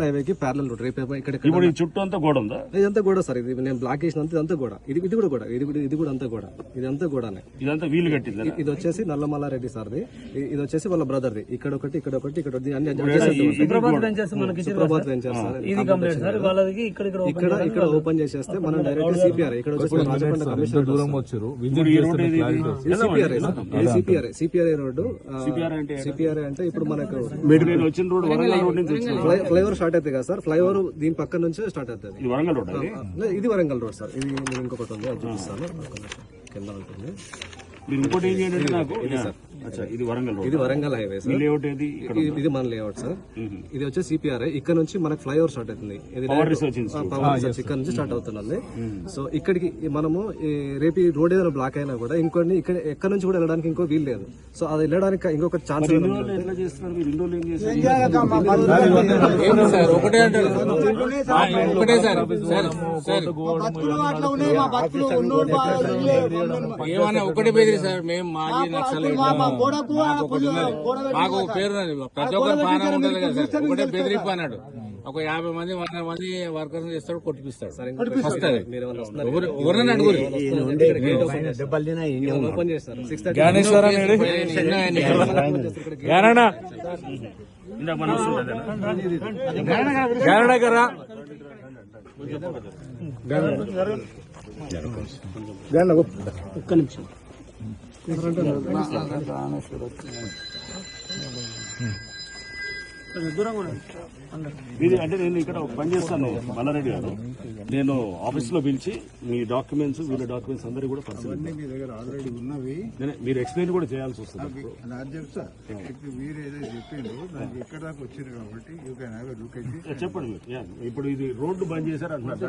National హైవేకి parallel road. రేపు ఇక్కడ ఇప్పుడు ఈ చుట్టూ అంతా గోడ ఉందా? ఇదంతా కూడా సార్, ఇది నేను బ్లాక్ చేసినంత ఇదంతా కూడా, ఇది కూడా కూడా, ఇది కూడా అంతా కూడా, ఇదంతా కూడానే. ఇదంతా వీలు కట్టింది. ఇది వచ్చేసి నల్లమల్లారెడ్డి సార్ది, ఇది వచ్చేసి వాళ్ళ బ్రదర్ది. ఇక్కడ ఒకటి, ఇక్కడ ఒకటి, ఇక్కడ అన్ని సుప్రభాత్ వెంచర్స్ సార్. ఇక్కడ ఓపెన్ చేసేస్తే మనం డైరెక్ట్ సిపిఆర్ ఇక్కడ వచ్చేసి రాజకొండ కమిషనర్ దూరం వచ్చారు. CPRI road. సిపిఆర్ఐ అంటే ఇప్పుడు మనకు వచ్చిన రోడ్ వరంగల్ రోడ్ నుంచి ఫ్లైఓవర్ స్టార్ట్ అవుతుంది కదా సార్, ఫ్లైఓవర్ దీని పక్క నుంచి స్టార్ట్ అవుతుంది. ఇది వరంగల్ రోడ్, ఇది వరంగల్ రోడ్ సార్. ఇది ఇంకొకటి ఉంది, అది చూపిస్తాను కింద ఉంటుంది. మీరు ఇంకోటి ఏం చేయండి నాకు, ఇది వరంగల్ రోడ్, ఇది వరంగల్ హైవే సార్. లేఅవుట్ ఇది మన లేఅవుట్ సార్. ఇది వచ్చే సిపిఆర్. ఇక్కడ నుంచి మనకు ఫ్లైఓవర్ స్టార్ట్ అవుతుంది, పవర్ రిసర్చ్ ఇక్కడ నుంచి స్టార్ట్ అవుతున్నది. సో ఇక్కడికి మనము రేపు ఈ రోడ్ ఏదైనా బ్లాక్ అయినా కూడా ఇంకొన్ని ఇక్కడ ఎక్కడ నుంచి కూడా వెళ్ళడానికి ఇంకో వీలు లేదు. సో అది వెళ్ళడానికి ఇంకొక ఛాన్స్. ఏమన్నా ఒకటే బెదిరి సార్, మేము మాజీ నక్సలైట్ మాకు పేరు ప్రతి ఒక్కరు బాగా ఉండాలి కదా సార్. ఒకటే బెదిరింపు అన్నాడు. ఒక 50 మంది 100 మంది వర్కర్స్ చేస్తాడు, కొట్టిపిస్తాడు. ఎవరన్నా అడుగురు ఒక్క నిమిషం. అంటే నేను ఇక్కడ పనిచేస్తాను మల్లారెడ్డి గారు, నేను ఆఫీస్ లో పిలిచి మీ డాక్యుమెంట్స్ వీళ్ళ డాక్యుమెంట్స్ అందరూ కూడా పరిశీలించాను. మీరు ఎక్స్ప్లెయిన్ కూడా చేయాల్సి వస్తుంది. చెప్పండి. ఇప్పుడు ఇది రోడ్డు బంద్ చేశారు అంటున్నారు.